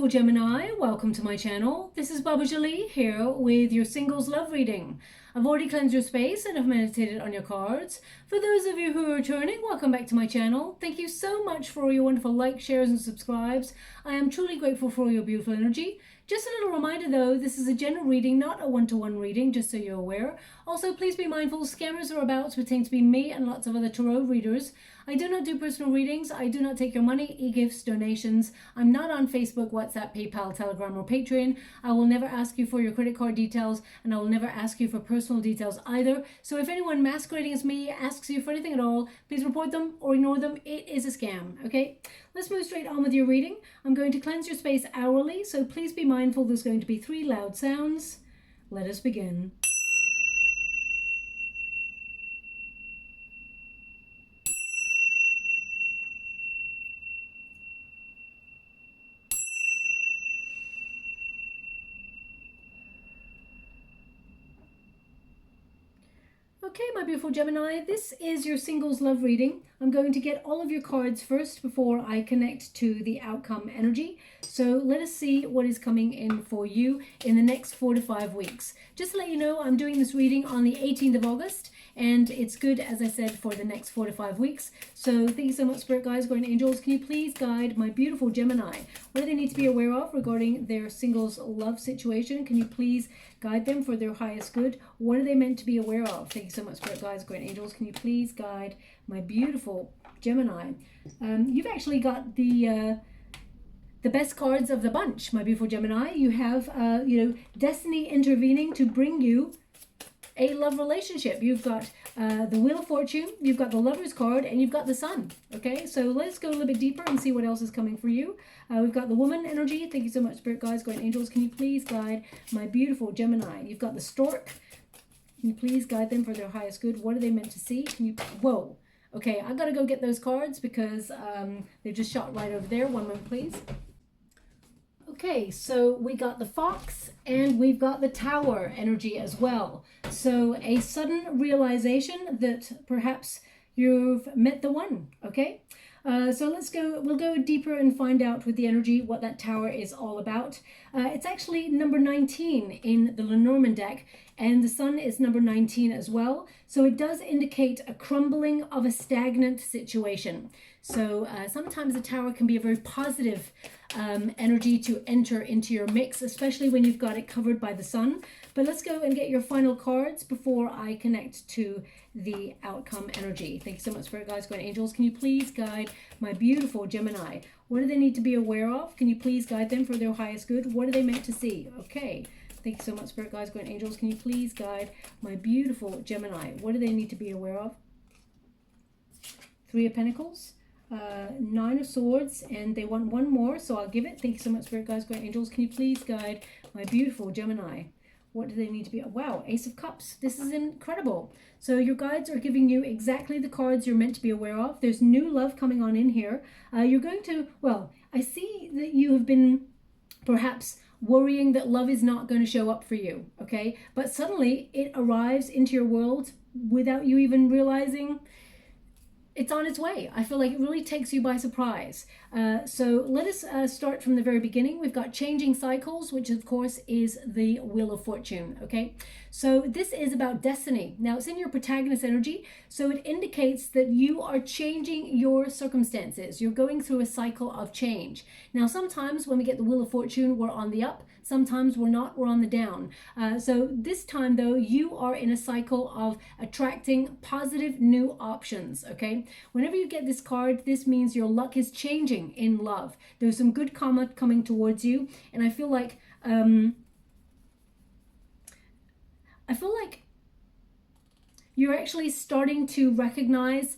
beautiful Gemini, welcome to my channel. This is Baba Jolie here with your singles love reading. I've already cleansed your space and I've meditated on your cards. For those of you who are returning, welcome back to my channel. Thank you so much for all your wonderful likes, shares and subscribes. I am truly grateful for all your beautiful energy. Just a little reminder though, this is a general reading, not a one-to-one reading, just so you're aware. Also, please be mindful, scammers are about to pretend to be me and lots of other tarot readers. I do not do personal readings. I do not take your money, e-gifts, donations. I'm not on Facebook, WhatsApp, PayPal, Telegram, or Patreon. I will never ask you for your credit card details, and I will never ask you for personal details either. So if anyone masquerading as me asks you for anything at all, please report them or ignore them. It is a scam, okay? Let's move straight on with your reading. I'm going to cleanse your space hourly, so please be mindful there's going to be 3 loud sounds. Let us begin. Okay, my beautiful Gemini, this is your singles love reading. I'm going to get all of your cards first before I connect to the outcome energy. So let us see what is coming in for you in the next 4 to 5 weeks. Just to let you know, I'm doing this reading on the 18th of August, and it's good, as I said, for the next 4 to 5 weeks. So thank you so much, Spirit Guides, Guardian Angels. Can you please guide my beautiful Gemini? What do they need to be aware of regarding their singles love situation? Can you please guide them for their highest good? What are they meant to be aware of? Thank you so much, Spirit Guides, Guardian Angels. Can you please guide my beautiful Gemini? You've actually got the best cards of the bunch, my beautiful Gemini. You have, destiny intervening to bring you a love relationship. You've got the Wheel of Fortune, you've got the Lover's card, and you've got the Sun. Okay, so let's go a little bit deeper and see what else is coming for you. We've got the Woman energy. Thank you so much, Spirit Guides, Guardian Angels. Can you please guide my beautiful Gemini? You've got the Stork. Can you please guide them for their highest good? What are they meant to see? Can you, whoa. Okay, I've got to go get those cards because they're just shot right over there. One moment, please. Okay, so we got the Fox and we've got the Tower energy as well. So a sudden realization that perhaps you've met the one, okay? So we'll go deeper and find out with the energy what that Tower is all about. It's actually number 19 in the Lenormand deck, and the Sun is number 19 as well. So it does indicate a crumbling of a stagnant situation. So sometimes the Tower can be a very positive energy to enter into your mix, especially when you've got it covered by the Sun. But let's go and get your final cards before I connect to the outcome energy. Thank you so much, Spirit Guides, Guardian Angels. Can you please guide my beautiful Gemini? What do they need to be aware of? Can you please guide them for their highest good? What are they meant to see? Okay. Thank you so much, Spirit Guides, Guardian Angels. Can you please guide my beautiful Gemini? What do they need to be aware of? 3 of Pentacles, 9 of Swords, and they want one more, so I'll give it. Thank you so much, Spirit Guides, Guardian Angels. Can you please guide my beautiful Gemini? What do they need to be? Wow, Ace of Cups. This is incredible. So your guides are giving you exactly the cards you're meant to be aware of. There's new love coming on in here. You're going to, well, I see that you have been perhaps worrying that love is not going to show up for you, okay? But suddenly it arrives into your world without you even realizing it's on its way. I feel like it really takes you by surprise. So let us start from the very beginning. We've got changing cycles, which of course is the Wheel of Fortune, okay? So this is about destiny. Now it's in your protagonist energy, so it indicates that you are changing your circumstances. You're going through a cycle of change. Now sometimes when we get the Wheel of Fortune, we're on the up. Sometimes we're not, we're on the down. So this time though, you are in a cycle of attracting positive new options, okay? Whenever you get this card, this means your luck is changing in love. There's some good karma coming towards you, and I feel like you're actually starting to recognize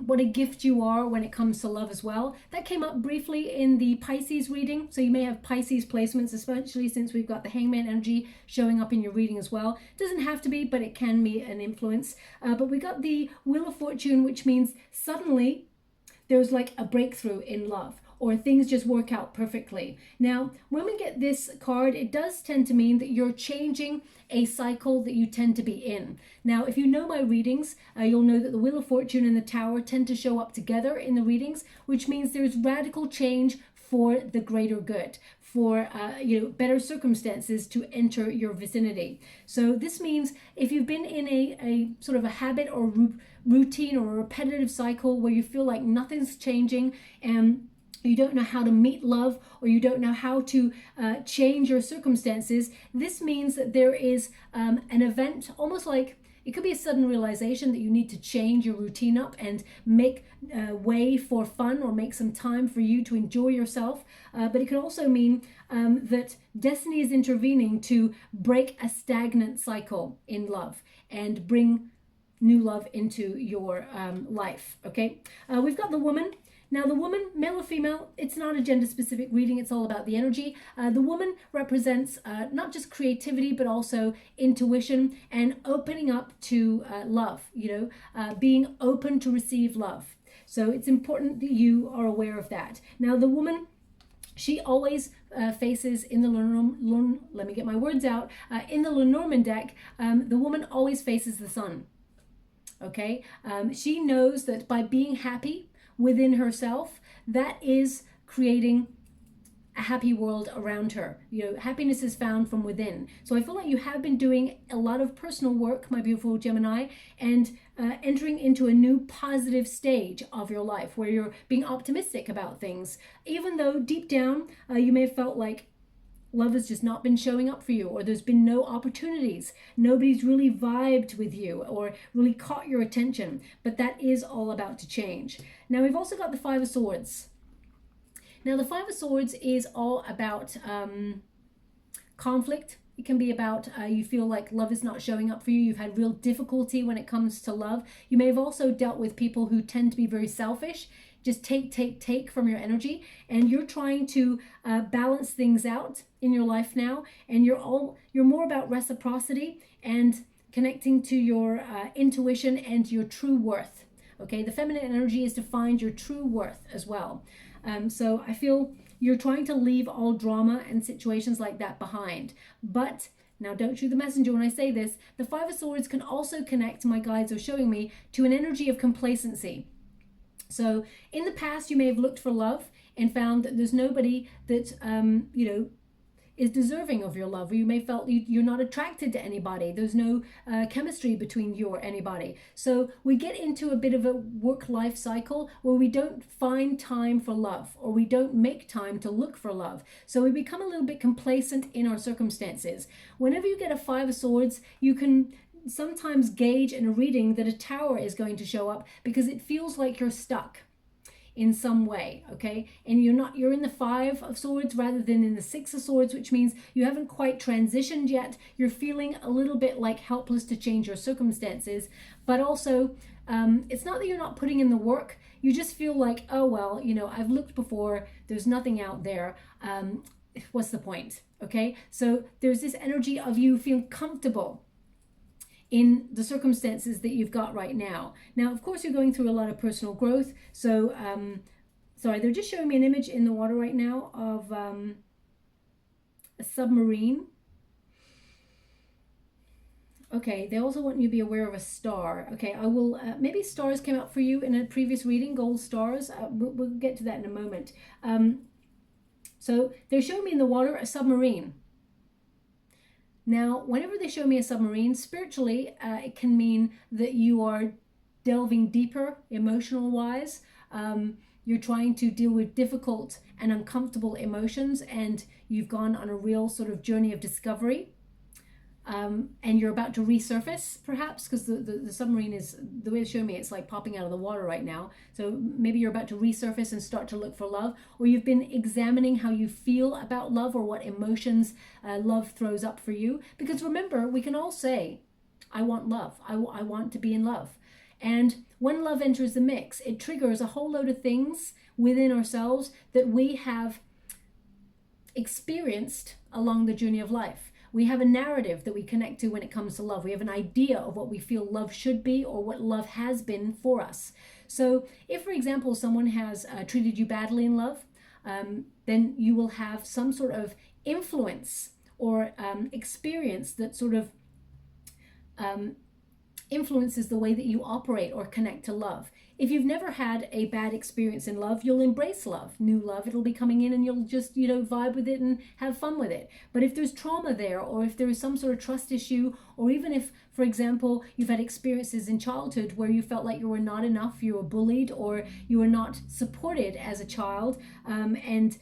what a gift you are when it comes to love as well. That came up briefly in the Pisces reading, so you may have Pisces placements, especially since we've got the Hangman energy showing up in your reading as well. It doesn't have to be, but it can be an influence. But we got the Wheel of Fortune, which means suddenly there's like a breakthrough in love, or things just work out perfectly. Now, when we get this card, it does tend to mean that you're changing a cycle that you tend to be in. Now, if you know my readings, you'll know that the Wheel of Fortune and the Tower tend to show up together in the readings, which means there's radical change for the greater good, for better circumstances to enter your vicinity. So this means if you've been in a sort of a habit or routine or a repetitive cycle where you feel like nothing's changing and you don't know how to meet love, or you don't know how to change your circumstances, this means that there is an event, almost like it could be a sudden realization that you need to change your routine up and make way for fun, or make some time for you to enjoy yourself. But it could also mean that destiny is intervening to break a stagnant cycle in love and bring new love into your life. Okay, we've got the woman. Now the woman, male or female, it's not a gender specific reading, it's all about the energy. The woman represents not just creativity, but also intuition and opening up to love, being open to receive love. So it's important that you are aware of that. Now the woman, she always faces in the let me get my words out, in the Lenormand deck, the woman always faces the sun. Okay, she knows that by being happy within herself, that is creating a happy world around her. Happiness is found from within. So I feel like you have been doing a lot of personal work, my beautiful Gemini, and entering into a new positive stage of your life where you're being optimistic about things, even though deep down you may have felt like love has just not been showing up for you, or there's been no opportunities. Nobody's really vibed with you or really caught your attention, but that is all about to change. Now we've also got the Five of Swords. Now the Five of Swords is all about conflict. It can be about you feel like love is not showing up for you. You've had real difficulty when it comes to love. You may have also dealt with people who tend to be very selfish, just take from your energy, and you're trying to balance things out in your life now, and you're more about reciprocity and connecting to your intuition and your true worth. Okay, the feminine energy is to find your true worth as well. So I feel you're trying to leave all drama and situations like that behind. But now, don't shoot the messenger when I say this. The Five of Swords can also connect, my guides are showing me, to an energy of complacency. So in the past, you may have looked for love and found that there's nobody that, is deserving of your love, or you may felt you're not attracted to anybody. There's no chemistry between you or anybody. So we get into a bit of a work-life cycle where we don't find time for love, or we don't make time to look for love. So we become a little bit complacent in our circumstances. Whenever you get a Five of Swords, you can sometimes gauge in a reading that a Tower is going to show up because it feels like you're stuck in some way, okay? And you're in the Five of Swords rather than in the Six of Swords, which means you haven't quite transitioned yet. You're feeling a little bit like helpless to change your circumstances, but also it's not that you're not putting in the work. You just feel like, oh, well, I've looked before, there's nothing out there. What's the point, okay? So there's this energy of you feeling comfortable in the circumstances that you've got right now. Now, of course, you're going through a lot of personal growth. So, sorry, they're just showing me an image in the water right now of a submarine. Okay, they also want you to be aware of a star. Okay, I will, maybe stars came up for you in a previous reading, gold stars. We'll get to that in a moment. So they're showing me in the water a submarine. Now, whenever they show me a submarine, spiritually, it can mean that you are delving deeper, emotional-wise. You're trying to deal with difficult and uncomfortable emotions, and you've gone on a real sort of journey of discovery. And you're about to resurface, perhaps, because the submarine is, the way it's showing me, it's like popping out of the water right now. So maybe you're about to resurface and start to look for love, or you've been examining how you feel about love, or what emotions love throws up for you. Because remember, we can all say, I want love. I want to be in love. And when love enters the mix, it triggers a whole load of things within ourselves that we have experienced along the journey of life. We have a narrative that we connect to when it comes to love. We have an idea of what we feel love should be, or what love has been for us. So if, for example, someone has treated you badly in love, then you will have some sort of influence or experience that sort of influences the way that you operate or connect to love. If you've never had a bad experience in love, you'll embrace love, new love. It'll be coming in and you'll just, vibe with it and have fun with it. But if there's trauma there, or if there is some sort of trust issue, or even if, for example, you've had experiences in childhood where you felt like you were not enough, you were bullied, or you were not supported as a child, and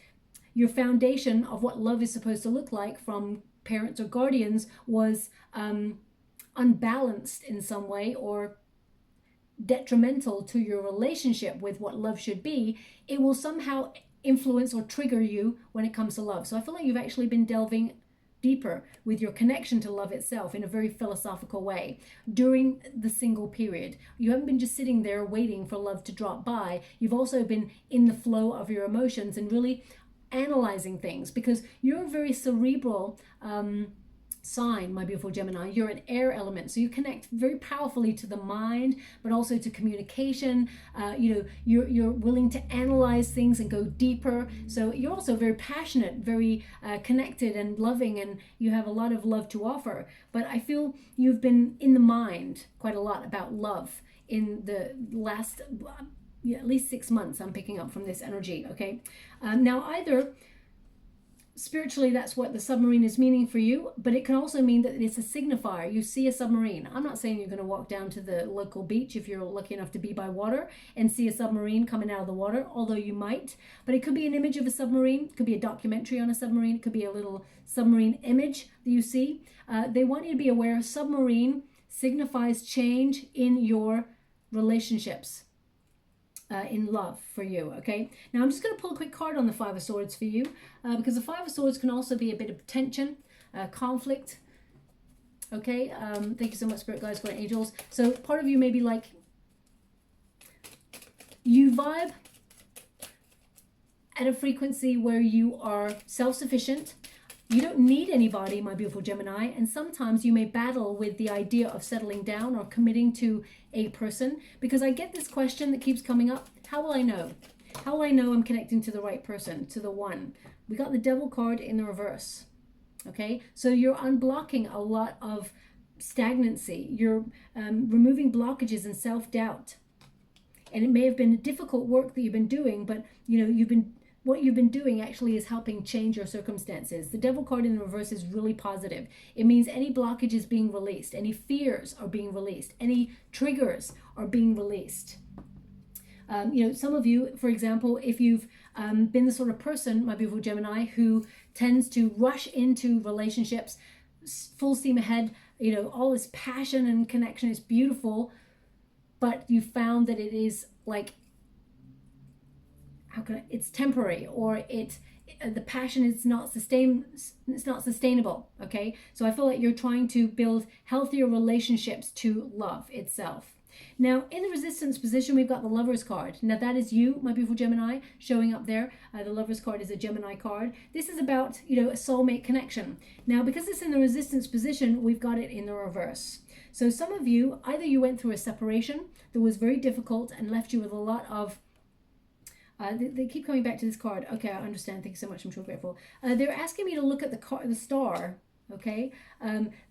your foundation of what love is supposed to look like from parents or guardians was unbalanced in some way, or detrimental to your relationship with what love should be, it will somehow influence or trigger you when it comes to love. So I feel like you've actually been delving deeper with your connection to love itself in a very philosophical way during the single period. You haven't been just sitting there waiting for love to drop by. You've also been in the flow of your emotions and really analyzing things, because you're a very cerebral sign, my beautiful Gemini. You're an air element, so you connect very powerfully to the mind, but also to communication. You're willing to analyze things and go deeper. So you're also very passionate, very connected and loving, and you have a lot of love to offer. But I feel you've been in the mind quite a lot about love in the last at least 6 months. I'm picking up from this energy. Okay, now either spiritually, that's what the submarine is meaning for you, but it can also mean that it's a signifier. You see a submarine. I'm not saying you're going to walk down to the local beach if you're lucky enough to be by water and see a submarine coming out of the water, although you might. But it could be an image of a submarine. It could be a documentary on a submarine. It could be a little submarine image that you see. They want you to be aware submarine signifies change in your relationships. In love for you. Okay, now I'm just going to pull a quick card on the Five of Swords for you, because the Five of Swords can also be a bit of tension, conflict. Okay, thank you so much, Spirit Guides, Guardian Angels. So part of you may be like, you vibe at a frequency where you are self-sufficient. You don't need anybody, my beautiful Gemini, and sometimes you may battle with the idea of settling down or committing to a person, because I get this question that keeps coming up. How will I know? How will I know I'm connecting to the right person, to the one? We got the Devil card in the reverse. Okay, so you're unblocking a lot of stagnancy. You're removing blockages and self-doubt. And it may have been difficult work that you've been doing, but what you've been doing actually is helping change your circumstances. The Devil card in the reverse is really positive. It means any blockage is being released. Any fears are being released. Any triggers are being released. Some of you, for example, if you've been the sort of person, my beautiful Gemini, who tends to rush into relationships, full steam ahead, all this passion and connection is beautiful, but you found that it is like, it's temporary, or the passion is not sustainable. Okay, so I feel like you're trying to build healthier relationships to love itself. Now in the resistance position, we've got the Lover's card. Now that is you, my beautiful Gemini, showing up there. The Lover's card is a Gemini card. This is about a soulmate connection. Now because it's in the resistance position, we've got it in the reverse. So some of you, either you went through a separation that was very difficult and left you with a lot of they keep coming back to this card. Okay, I understand. Thank you so much. I'm so grateful. They're asking me to look at the star. Okay,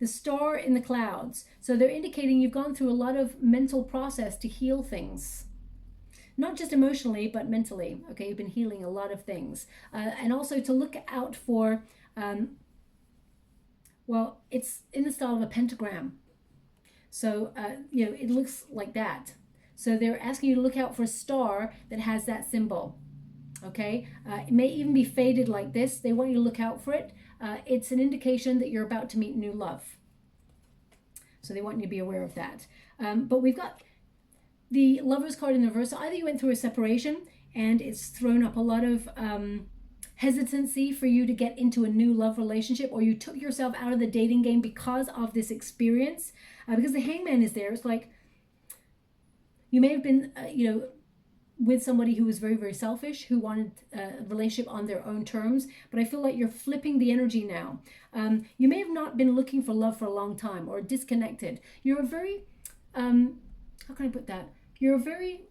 the star in the clouds. So they're indicating you've gone through a lot of mental process to heal things, not just emotionally but mentally. Okay, you've been healing a lot of things, and also to look out for. Well, it's in the style of a pentagram. So it looks like that. So they're asking you to look out for a star that has that symbol. Okay, it may even be faded like this. They want you to look out for it. It's an indication that you're about to meet new love. So they want you to be aware of that. But we've got the Lover's card in the reverse. So either you went through a separation and it's thrown up a lot of hesitancy for you to get into a new love relationship, or you took yourself out of the dating game because of this experience. Because the Hangman is there. It's like, you may have been, with somebody who was very, very selfish, who wanted a relationship on their own terms. But I feel like you're flipping the energy now. You may have not been looking for love for a long time, or disconnected. You're a very, how can I put that? You're a very,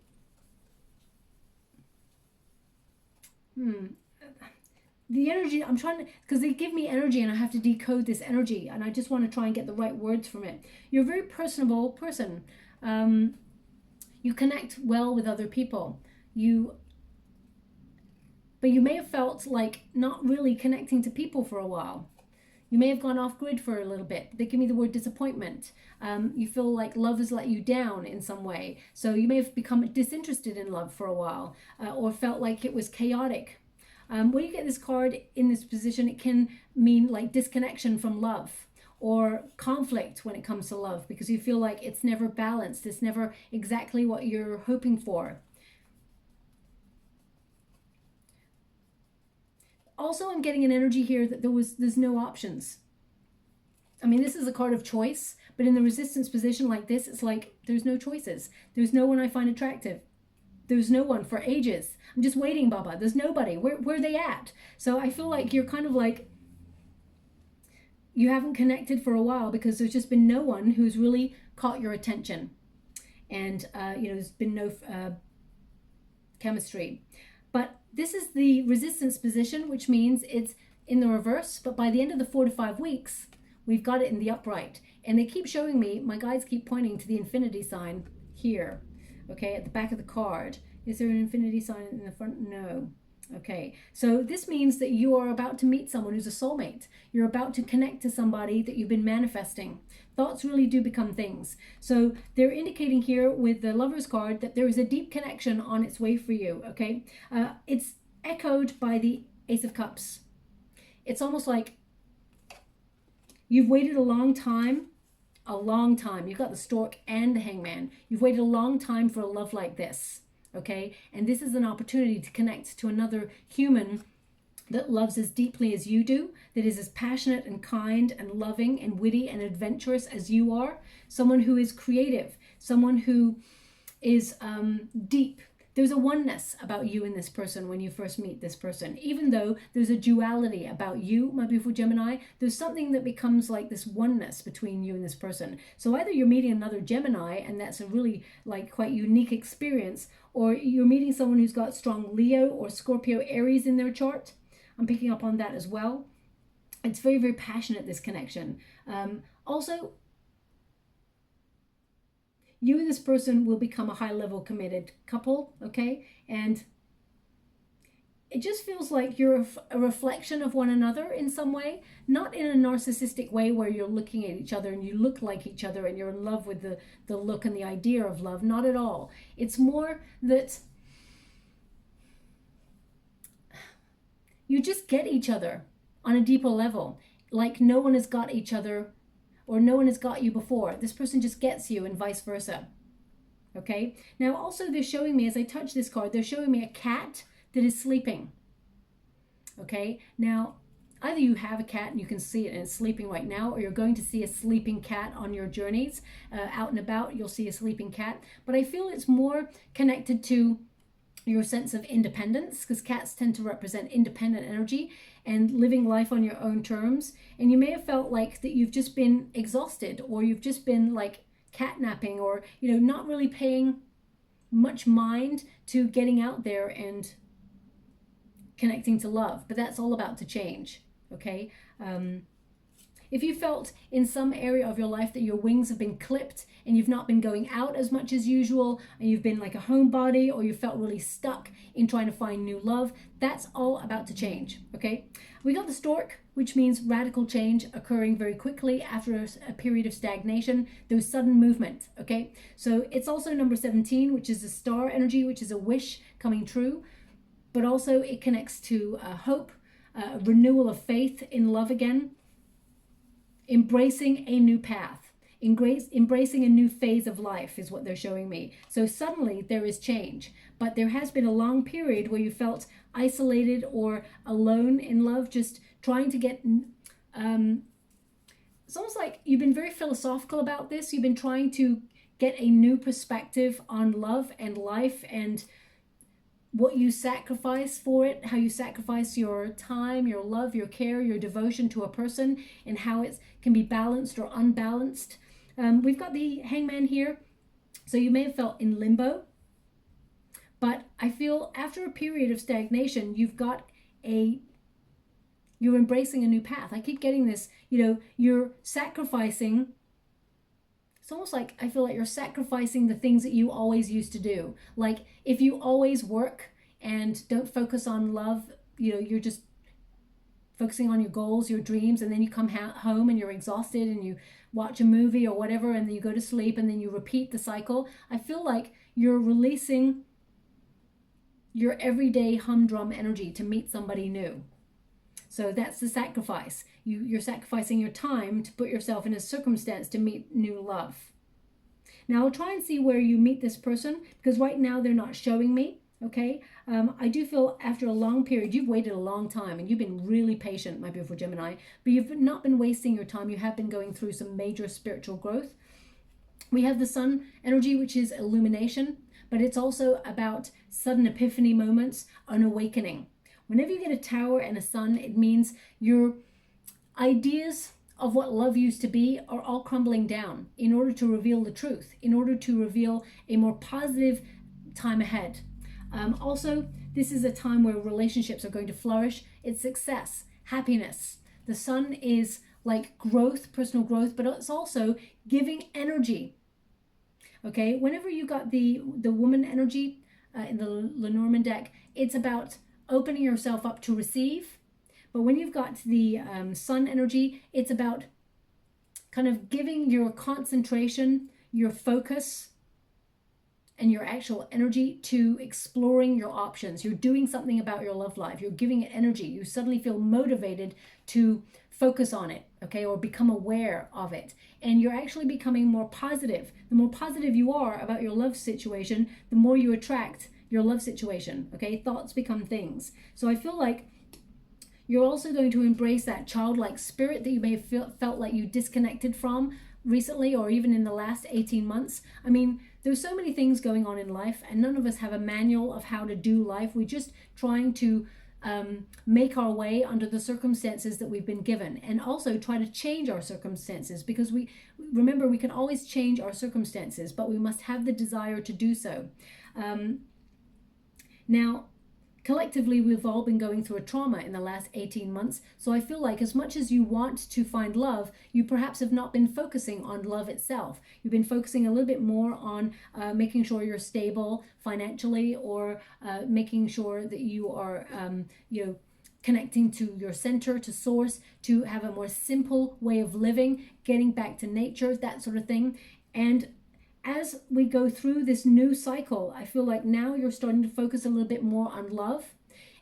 the energy, I'm trying to, because they give me energy and I have to decode this energy, and I just want to try and get the right words from it. You're a very personable person. You connect well with other people. But you may have felt like not really connecting to people for a while. You may have gone off grid for a little bit. They give me the word disappointment. You feel like love has let you down in some way. So you may have become disinterested in love for a while, or felt like it was chaotic. When you get this card in this position, it can mean like disconnection from love, or conflict when it comes to love, because you feel like it's never balanced. It's never exactly what you're hoping for. Also, I'm getting an energy here that there's no options. I mean, this is a card of choice, but in the resistance position like this, it's like there's no choices. There's no one I find attractive. There's no one for ages. I'm just waiting, Baba. There's nobody. Where are they at? So I feel like you're kind of like, you haven't connected for a while because there's just been no one who's really caught your attention. And, there's been no chemistry. But this is the resistance position, which means it's in the reverse. But by the end of the 4 to 5 weeks, we've got it in the upright. And they keep showing me, my guides keep pointing to the infinity sign here. Okay, at the back of the card. Is there an infinity sign in the front? No. Okay, so this means that you are about to meet someone who's a soulmate. You're about to connect to somebody that you've been manifesting. Thoughts really do become things. So they're indicating here with the Lover's card that there is a deep connection on its way for you, okay? It's echoed by the Ace of Cups. It's almost like you've waited a long time. A long time. You've got the Stork and the Hangman. You've waited a long time for a love like this, okay? And this is an opportunity to connect to another human that loves as deeply as you do, that is as passionate and kind and loving and witty and adventurous as you are. Someone who is creative, someone who is deep. There's a oneness about you and this person when you first meet this person. Even though there's a duality about you, my beautiful Gemini, there's something that becomes like this oneness between you and this person. So either you're meeting another Gemini, and that's a really like quite unique experience, or you're meeting someone who's got strong Leo or Scorpio Aries in their chart. I'm picking up on that as well. It's very, very passionate, this connection. Also, you and this person will become a high-level committed couple, okay? And it just feels like you're a reflection of one another in some way, not in a narcissistic way where you're looking at each other and you look like each other and you're in love with the look and the idea of love. Not at all. It's more that you just get each other on a deeper level, like no one has got each other, or no one has got you before. This person just gets you, and vice versa. Okay? Now also they're showing me, as I touch this card, they're showing me a cat that is sleeping. Okay? Now, either you have a cat and you can see it and it's sleeping right now, or you're going to see a sleeping cat on your journeys. Out and about, you'll see a sleeping cat. But I feel it's more connected to your sense of independence, because cats tend to represent independent energy and living life on your own terms. And you may have felt like that you've just been exhausted, or you've just been like catnapping, or not really paying much mind to getting out there and connecting to love. But that's all about to change. Okay, if you felt in some area of your life that your wings have been clipped and you've not been going out as much as usual, and you've been like a homebody, or you felt really stuck in trying to find new love, that's all about to change, okay? We got the Stork, which means radical change occurring very quickly after a period of stagnation. There's sudden movement, okay? So it's also number 17, which is a star energy, which is a wish coming true, but also it connects to hope, renewal of faith in love again, embracing a new path. Embracing a new phase of life is what they're showing me. So suddenly there is change, but there has been a long period where you felt isolated or alone in love, just trying to get, it's almost like you've been very philosophical about this. You've been trying to get a new perspective on love and life and what you sacrifice for it, how you sacrifice your time, your love, your care, your devotion to a person, and how it can be balanced or unbalanced. We've got the Hangman here, so you may have felt in limbo, but I feel after a period of stagnation, you've got a you're embracing a new path. I keep getting this, you know, you're sacrificing. It's almost like I feel like you're sacrificing the things that you always used to do. Like if you always work and don't focus on love, you know, you're just focusing on your goals, your dreams, and then you come home and you're exhausted and you watch a movie or whatever, and then you go to sleep and then you repeat the cycle. I feel like you're releasing your everyday humdrum energy to meet somebody new. So that's the sacrifice. You're sacrificing your time to put yourself in a circumstance to meet new love. Now I'll try and see where you meet this person, because right now they're not showing me. Okay, I do feel after a long period, you've waited a long time and you've been really patient, my beautiful Gemini, but you've not been wasting your time. You have been going through some major spiritual growth. We have the sun energy, which is illumination, but it's also about sudden epiphany moments, an awakening. Whenever you get a tower and a sun, it means your ideas of what love used to be are all crumbling down in order to reveal the truth, in order to reveal a more positive time ahead. Also, this is a time where relationships are going to flourish. It's success, happiness. The sun is like growth, personal growth, but it's also giving energy. Okay, whenever you got the woman energy in the Lenormand deck, it's about opening yourself up to receive. But when you've got the sun energy, it's about kind of giving your concentration, your focus, and your actual energy to exploring your options. You're doing something about your love life. You're giving it energy. You suddenly feel motivated to focus on it, okay, or become aware of it. And you're actually becoming more positive. The more positive you are about your love situation, the more you attract your love situation, okay? Thoughts become things. So I feel like you're also going to embrace that childlike spirit that you may have felt like you disconnected from recently, or even in the last 18 months. I mean, there's so many things going on in life, and none of us have a manual of how to do life. We're just trying to make our way under the circumstances that we've been given, and also try to change our circumstances, because we can always change our circumstances, but we must have the desire to do so. Now, collectively, we've all been going through a trauma in the last 18 months. So I feel like as much as you want to find love, you perhaps have not been focusing on love itself. You've been focusing a little bit more on making sure you're stable financially, or making sure that you are, connecting to your center, to source, to have a more simple way of living, getting back to nature, that sort of thing. And as we go through this new cycle, I feel like now you're starting to focus a little bit more on love.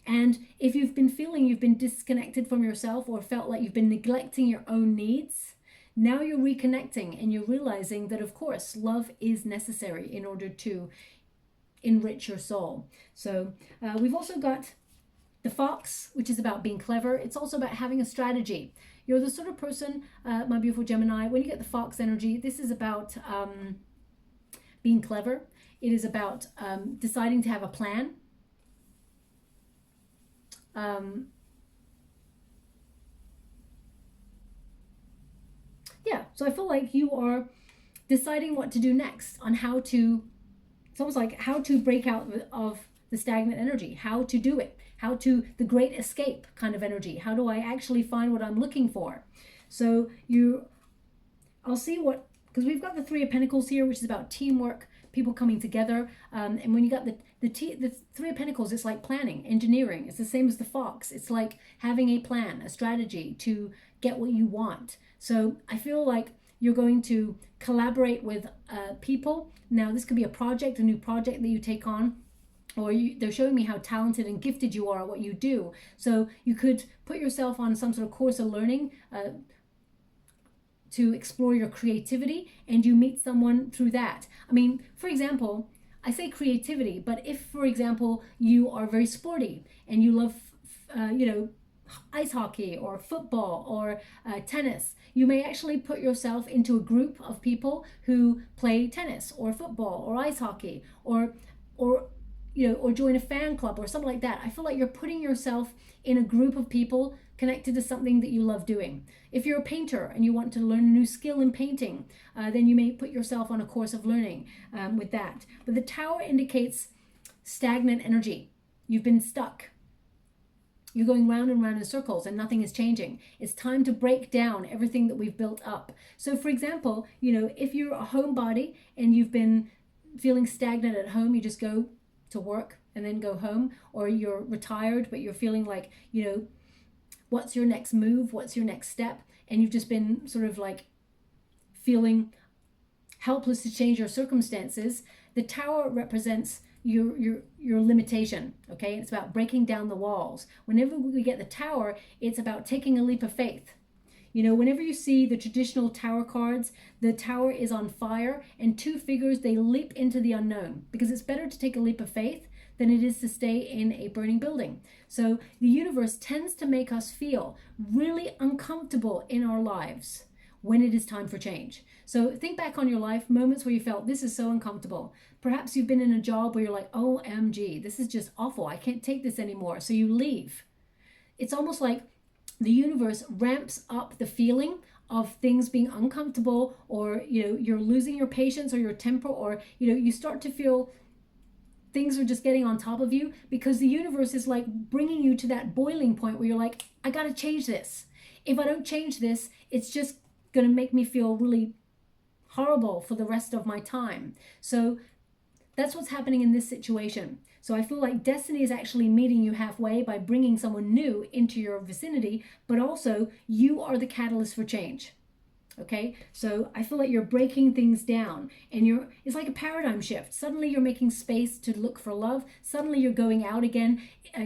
And if you've been feeling you've been disconnected from yourself, or felt like you've been neglecting your own needs, now you're reconnecting and you're realizing that, of course, love is necessary in order to enrich your soul. So we've also got the fox, which is about being clever. It's also about having a strategy. You're the sort of person, my beautiful Gemini, when you get the fox energy, this is about being clever. It is about deciding to have a plan. Yeah, so I feel like you are deciding what to do next, on how to, it's almost like how to break out of the stagnant energy, how to do it, how to, the great escape kind of energy. How do I actually find what I'm looking for? So I'll see what, because we've got the Three of Pentacles here, which is about teamwork, people coming together. And when you got the Three of Pentacles, it's like planning, engineering. It's the same as the fox. It's like having a plan, a strategy to get what you want. So I feel like you're going to collaborate with people. Now, this could be a project, a new project that you take on, or they're showing me how talented and gifted you are at what you do. So you could put yourself on some sort of course of learning to explore your creativity, and you meet someone through that. I mean, for example, I say creativity, but if, for example, you are very sporty and you love, ice hockey or football or tennis, you may actually put yourself into a group of people who play tennis or football or ice hockey, or join a fan club or something like that. I feel like you're putting yourself in a group of people connected to something that you love doing. If you're a painter and you want to learn a new skill in painting, then you may put yourself on a course of learning with that. But the Tower indicates stagnant energy. You've been stuck. You're going round and round in circles and nothing is changing. It's time to break down everything that we've built up. So for example, you know, if you're a homebody and you've been feeling stagnant at home, you just go to work and then go home, or you're retired but you're feeling like, you know, what's your next move, what's your next step, and you've just been sort of like feeling helpless to change your circumstances. The Tower represents your limitation, okay? It's about breaking down the walls. Whenever we get the Tower, it's about taking a leap of faith. You know, whenever you see the traditional Tower cards, the Tower is on fire and two figures, they leap into the unknown, because it's better to take a leap of faith than it is to stay in a burning building. So the universe tends to make us feel really uncomfortable in our lives when it is time for change. So think back on your life, moments where you felt this is so uncomfortable. Perhaps you've been in a job where you're like, OMG, this is just awful. I can't take this anymore. So you leave. It's almost like the universe ramps up the feeling of things being uncomfortable, or, you know, you're losing your patience or your temper, or, you know, you start to feel things are just getting on top of you, because the universe is like bringing you to that boiling point where you're like, I got to change this. If I don't change this, it's just going to make me feel really horrible for the rest of my time. So that's what's happening in this situation. So I feel like destiny is actually meeting you halfway by bringing someone new into your vicinity, but also you are the catalyst for change. Okay, so I feel like you're breaking things down, and it's like a paradigm shift. Suddenly you're making space to look for love. Suddenly you're going out again,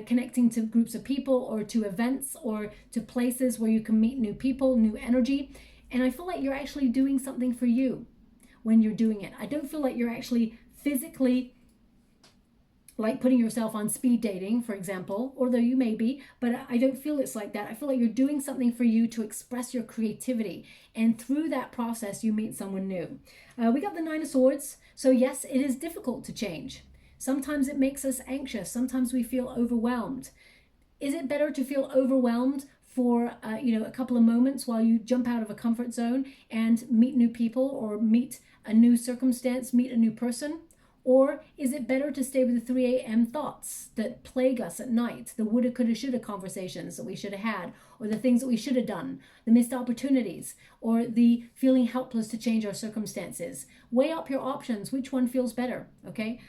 connecting to groups of people, or to events, or to places where you can meet new people, new energy. And I feel like you're actually doing something for you when you're doing it. I don't feel like you're actually physically like putting yourself on speed dating, for example, although you may be, but I don't feel it's like that. I feel like you're doing something for you to express your creativity. And through that process, you meet someone new. We got the Nine of Swords. So yes, it is difficult to change. Sometimes it makes us anxious. Sometimes we feel overwhelmed. Is it better to feel overwhelmed for you know, a couple of moments while you jump out of a comfort zone and meet new people, or meet a new circumstance, meet a new person? Or is it better to stay with the 3 a.m. thoughts that plague us at night, the woulda, coulda, shoulda conversations that we should have had, or the things that we should have done, the missed opportunities, or the feeling helpless to change our circumstances? Weigh up your options. Which one feels better? Okay.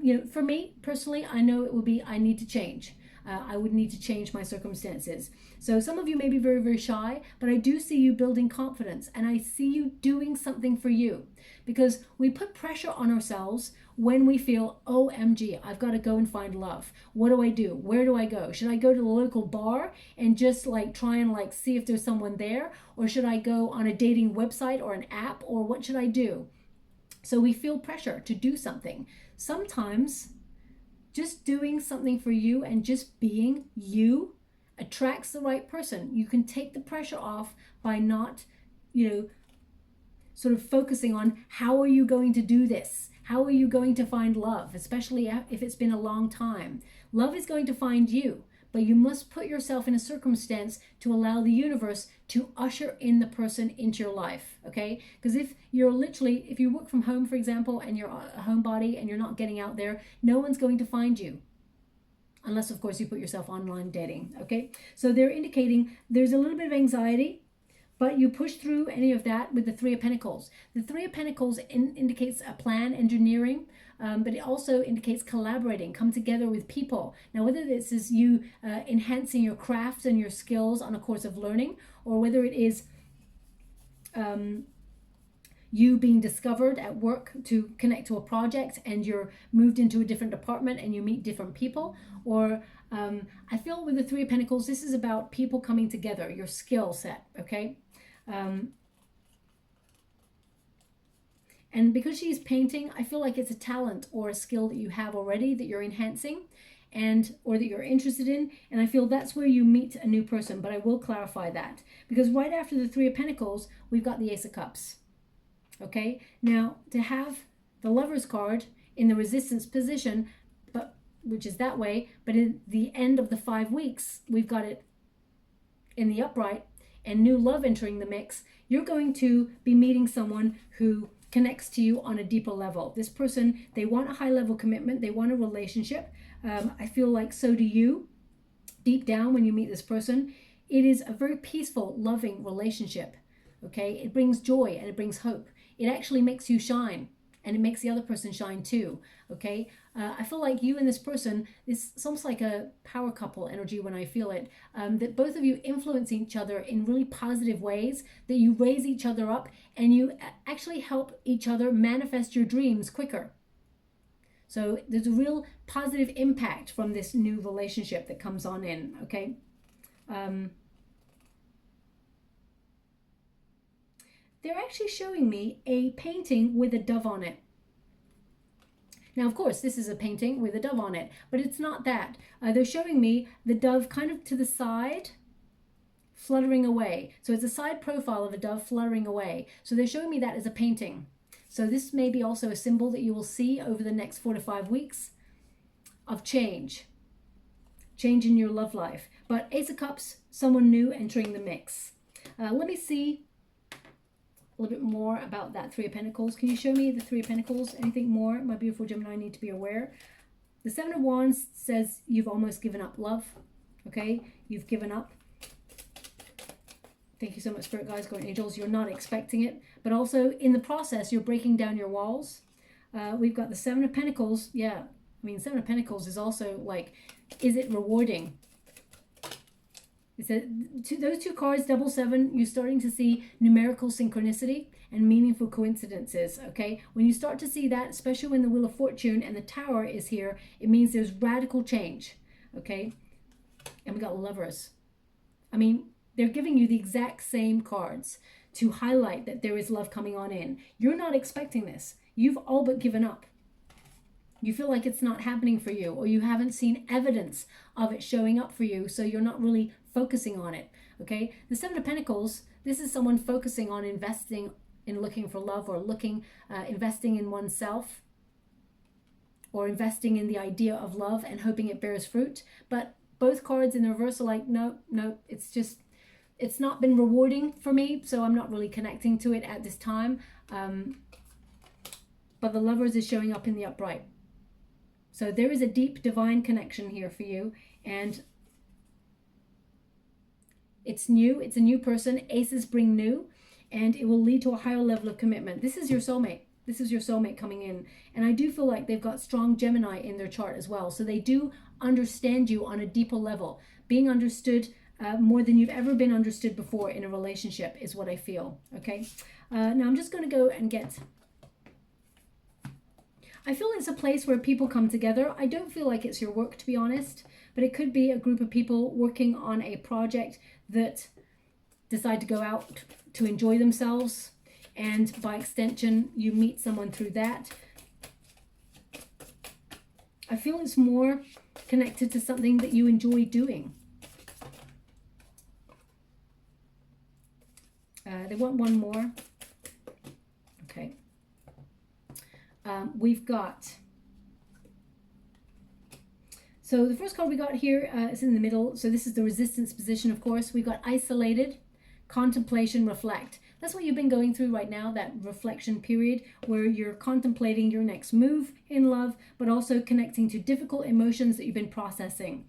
You know, for me personally, I know it will be, I need to change. I would need to change my circumstances. So some of you may be very, very shy, but I do see you building confidence, and I see you doing something for you, because we put pressure on ourselves when we feel, OMG, I've got to go and find love. What do I do? Where do I go? Should I go to the local bar and just like try and like see if there's someone there? Or should I go on a dating website or an app? Or what should I do? So we feel pressure to do something. Sometimes just doing something for you and just being you attracts the right person. You can take the pressure off by not, you know, sort of focusing on how are you going to do this? How are you going to find love, especially if it's been a long time? Love is going to find you, but you must put yourself in a circumstance to allow the universe to usher in the person into your life, okay? Because if you work from home, for example, and you're a homebody and you're not getting out there, no one's going to find you. Unless, of course, you put yourself online dating, okay? So they're indicating there's a little bit of anxiety, but you push through any of that with the Three of Pentacles. The Three of Pentacles indicates a plan, engineering, but it also indicates collaborating, come together with people. Now, whether this is you enhancing your craft and your skills on a course of learning, or whether it is you being discovered at work to connect to a project and you're moved into a different department and you meet different people, or I feel with the Three of Pentacles, this is about people coming together, your skill set, okay? And because she's painting, I feel like it's a talent or a skill that you have already that you're enhancing, or that you're interested in, and I feel that's where you meet a new person. But I will clarify that, because right after the Three of Pentacles, we've got the Ace of Cups. Okay, now to have the Lover's card in the resistance position, which is that way, but in the end of the 5 weeks, we've got it in the upright, and new love entering the mix. You're going to be meeting someone who connects to you on a deeper level. This person, they want a high level commitment, they want a relationship. I feel like so do you. deep down when you meet this person, it is a very peaceful, loving relationship. Okay, it brings joy and it brings hope. It actually makes you shine, and it makes the other person shine too. Okay, I feel like you and this person, it's almost like a power couple energy when I feel it, that both of you influence each other in really positive ways, that you raise each other up and you actually help each other manifest your dreams quicker. So there's a real positive impact from this new relationship that comes on in. Okay. They're actually showing me a painting with a dove on it. Now, of course, this is a painting with a dove on it, but it's not that. They're showing me the dove kind of to the side, fluttering away. So it's a side profile of a dove fluttering away. So they're showing me that as a painting. So this may be also a symbol that you will see over the next 4 to 5 weeks of change. Change in your love life. But Ace of Cups, someone new entering the mix. Let me see a little bit more about that Three of Pentacles. Can you show me the Three of Pentacles? Anything more, my beautiful Gemini, need to be aware? The Seven of Wands says you've almost given up love. Okay, you've given up. Thank you so much, Spirit Guides, Guardian Angels. You're not expecting it, but also in the process, you're breaking down your walls. We've got the Seven of Pentacles. Yeah, I mean, Seven of Pentacles is also like, is it rewarding? It says, those two cards, double seven, you're starting to see numerical synchronicity and meaningful coincidences, okay? When you start to see that, especially when the Wheel of Fortune and the Tower is here, it means there's radical change, okay? And we got Lovers. I mean, they're giving you the exact same cards to highlight that there is love coming on in. You're not expecting this. You've all but given up. You feel like it's not happening for you, or you haven't seen evidence of it showing up for you, so you're not really focusing on it, okay? The Seven of Pentacles, this is someone focusing on investing in looking for love, or investing in oneself, or investing in the idea of love and hoping it bears fruit. But both cards in the reverse are like, no, it's not been rewarding for me, so I'm not really connecting to it at this time. But the Lovers is showing up in the upright. So there is a deep divine connection here for you, and it's new. It's a new person. Aces bring new, and it will lead to a higher level of commitment. This is your soulmate. This is your soulmate coming in. And I do feel like they've got strong Gemini in their chart as well. So they do understand you on a deeper level. Being understood more than you've ever been understood before in a relationship is what I feel. Okay. Now I'm just going to go and get... I feel it's a place where people come together. I don't feel like it's your work, to be honest, but it could be a group of people working on a project that decide to go out to enjoy themselves, and by extension, you meet someone through that. I feel it's more connected to something that you enjoy doing. They want one more. Okay. We've got, so the first card we got here is in the middle. So this is the resistance position, of course. We've got isolated, contemplation, reflect. That's what you've been going through right now, that reflection period where you're contemplating your next move in love, but also connecting to difficult emotions that you've been processing.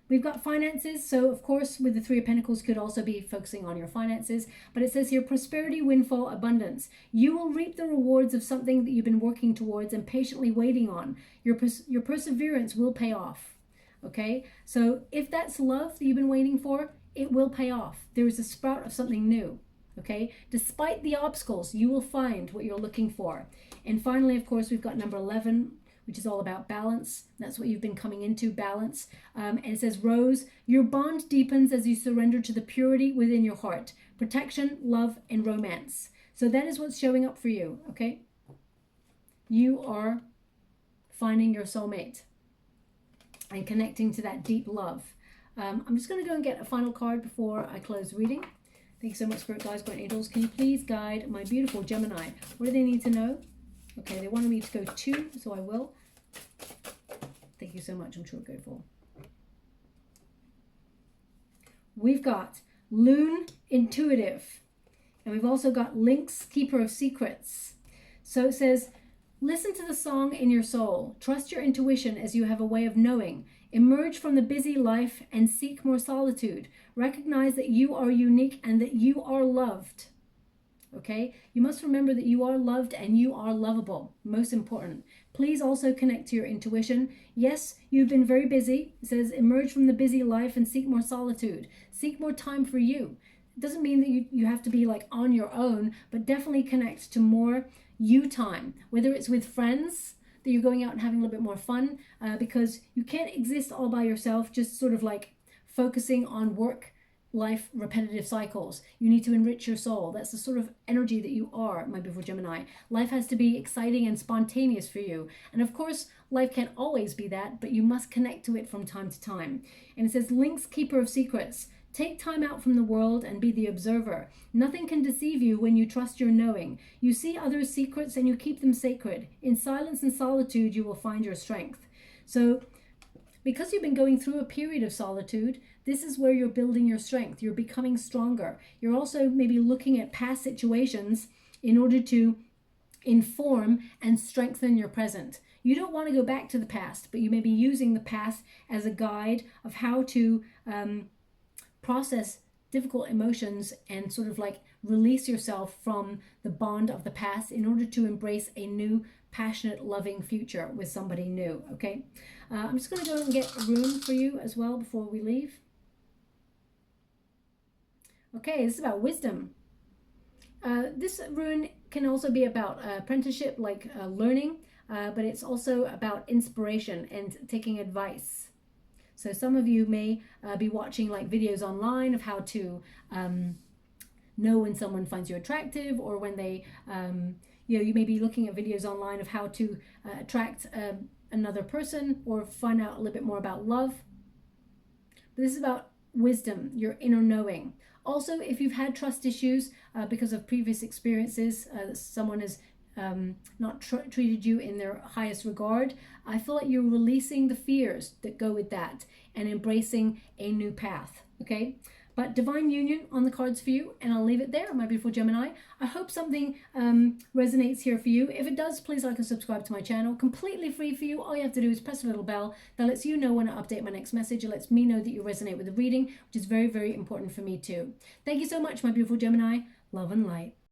We've got finances. So of course, with the Three of Pentacles, could also be focusing on your finances, but it says here, prosperity, windfall, abundance. You will reap the rewards of something that you've been working towards and patiently waiting on. Your perseverance will pay off. Okay. So if that's love that you've been waiting for, it will pay off. There is a sprout of something new. Okay. Despite the obstacles, you will find what you're looking for. And finally, of course, we've got number 11, which is all about balance. That's what you've been coming into, balance. And it says, Rose, your bond deepens as you surrender to the purity within your heart. Protection, love, and romance. So that is what's showing up for you, okay? You are finding your soulmate and connecting to that deep love. I'm just going to go and get a final card before I close the reading. Thank you so much, Spirit Guides, Guardian Angels. Can you please guide my beautiful Gemini? What do they need to know? Okay, they wanted me to go 2, so I will. Thank you so much. I'm truly grateful. We've got Loon, intuitive. And we've also got Lynx, keeper of secrets. So it says, listen to the song in your soul. Trust your intuition as you have a way of knowing. Emerge from the busy life and seek more solitude. Recognize that you are unique and that you are loved. Okay, you must remember that you are loved and you are lovable. Most important. Please also connect to your intuition. Yes, you've been very busy. It says emerge from the busy life and seek more solitude. Seek more time for you. It doesn't mean that you have to be like on your own, but definitely connect to more you time, whether it's with friends that you're going out and having a little bit more fun, because you can't exist all by yourself, just sort of like focusing on work, life, repetitive cycles. You need to enrich your soul. That's the sort of energy that you are, my beautiful Gemini. Life has to be exciting and spontaneous for you. And of course, life can't always be that, but you must connect to it from time to time. And it says, Lynx, keeper of secrets. Take time out from the world and be the observer. Nothing can deceive you when you trust your knowing. You see others' secrets and you keep them sacred. In silence and solitude, you will find your strength. So, because you've been going through a period of solitude, this is where you're building your strength. You're becoming stronger. You're also maybe looking at past situations in order to inform and strengthen your present. You don't want to go back to the past, but you may be using the past as a guide of how to process difficult emotions and sort of like release yourself from the bond of the past in order to embrace a new, passionate, loving future with somebody new. Okay, I'm just going to go and get a rune for you as well before we leave. Okay, this is about wisdom. This rune can also be about apprenticeship, like learning, but it's also about inspiration and taking advice. So some of you may be watching like videos online of how to know when someone finds you attractive, or when they, you may be looking at videos online of how to attract another person or find out a little bit more about love. But this is about wisdom, your inner knowing. Also, if you've had trust issues because of previous experiences, someone has not treated you in their highest regard, I feel like you're releasing the fears that go with that and embracing a new path. Okay, but divine union on the cards for you, and I'll leave it there, my beautiful Gemini. I hope something resonates here for you. If it does, please like and subscribe to my channel. Completely free for you. All you have to do is press a little bell that lets you know when I update my next message. It lets me know that you resonate with the reading, which is very, very important for me too. Thank you so much, my beautiful Gemini. Love and light.